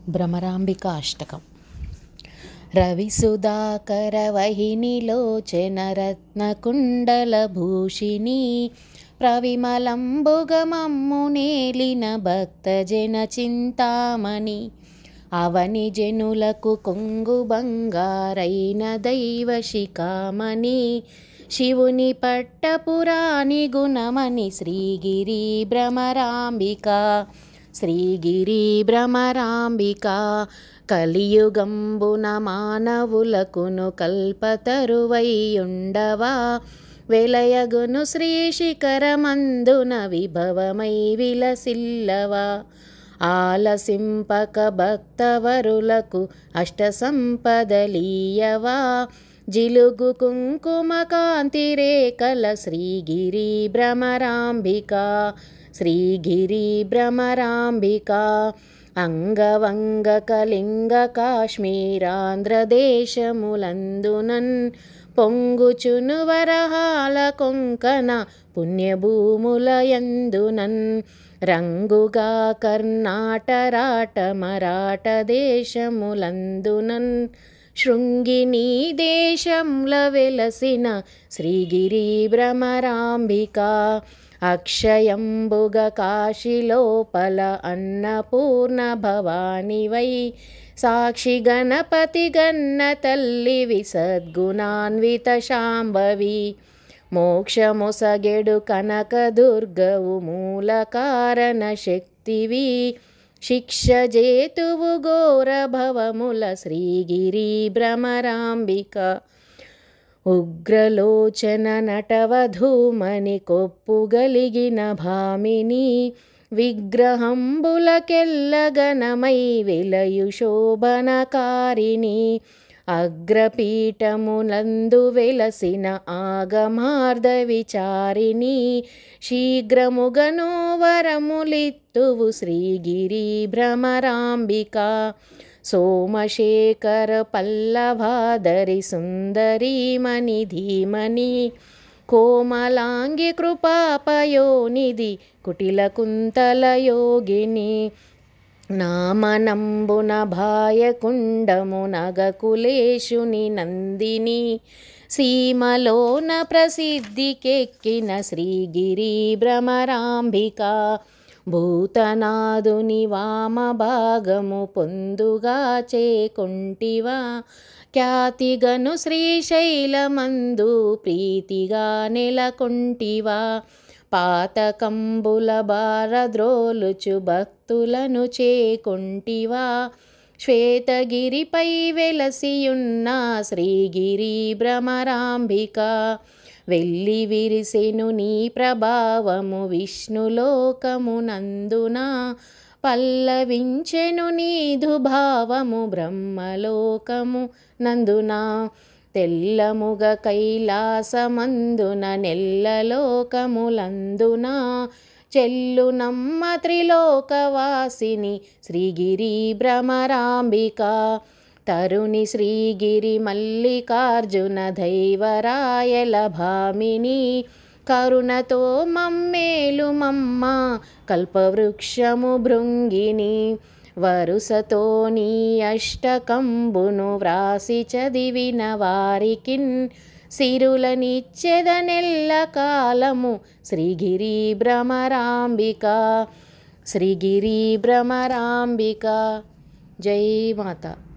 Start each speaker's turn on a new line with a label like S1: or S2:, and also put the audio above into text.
S1: భ్రమరాంబిక అష్టకం. రవిసుధాకర వహినిలోచనరత్నకుండలభూషిణి ప్రవిమలంబుగమమ్ము నేలిన భక్తజన చింతామణి అవని జనులకు కొంగు బంగారైన దైవ శిఖామణి శివుని పట్టపురాణి గుణమణి శ్రీగిరి భ్రమరాంబిక శ్రీగిరి భ్రమరాంబిక కలియుగంబున మానవులకును కల్పతరువైయుండవా వెలయగును శ్రీశిఖరమందున విభవమై విలసిల్లవా ఆలసింపక భక్తవరులకు అష్టసంపదలీయవా జిలుగు కుంకుమ కాంతి రేఖల శ్రీగిరి భ్రమరాంబిక శ్రీగిరి భ్రమరాంబిక అంగవంగ కళింగ కాశ్మీరాంధ్రదేశములందునన్ పొంగుచును వరహాల కొంకణ పుణ్యభూములయందునన్ రంగుగా కర్ణాటరాట మరాఠ దేశములందునన్ శృంగిని దేశంల వెలసిన శ్రీగిరి భ్రమరాంబిక అక్షయంబుగ కాశీలోపల అన్నపూర్ణ భవానివై సాక్షి గణపతి గన్న తల్లి విసద్గుణాన్విత శాంభవి మోక్షమొసగెడు కనక దుర్గవు మూల కారణ శక్తివి శిక్ష జేతువు ఘోర భవముల శ్రీగిరి భ్రమరాంబిక ఉగ్రలోచన నటవధూమని కొప్పుగలిగిన భామిని విగ్రహంబులకెల్లగనమై వెలయు శోభనకారిణి అగ్రపీఠమునందు వెలసిన ఆగమార్ధ విచారిణి శీఘ్రముగను వరములిత్తువు శ్రీగిరి భ్రమరాంబిక సోమశేఖర పల్లవాధరి సుందరీమణి ధీమణి కోమలాంగి కృపాపయోనిధి కుటిల కుంతల యోగిని నామనంబున భాయకుండము నగకులేశుని నందిని సీమలోన ప్రసిద్ధికెక్కిన శ్రీగిరి భ్రమరాంబిక భూతనాదుని వామభాగము పొందుగా చేకొంటివా ఖ్యాతిగను శ్రీశైలమందు ప్రీతిగా నెలకొంటివా పాతకంబుల భారద్రోలుచు భక్తులను చేకొంటివా శ్వేతగిరిపై వెలసియున్న శ్రీగిరి భ్రమరాంబిక వెళ్ళి విరిసెను నీ ప్రభావము విష్ణులోకమునందున పల్లవించెను నీధు భావము బ్రహ్మలోకము నందున తెల్లముగ కైలాసమందున నెల్లలోకములందున చెల్లునమ్మ త్రిలోకవాసిని శ్రీగిరి భ్రమరాంబిక తరుణి శ్రీగిరి మల్లికార్జున దైవరాయల భామిని కరుణతో మమ్మేలు మమ్మ కల్పవృక్షము భృంగిని వరుసతో నీ అష్టకంబును వ్రాసి చదివిన వారికిన్ సిరులనిచ్చెదనెల్ల కాలము శ్రీగిరి భ్రమరాంబిక శ్రీగిరి భ్రమరాంబిక జై మాత.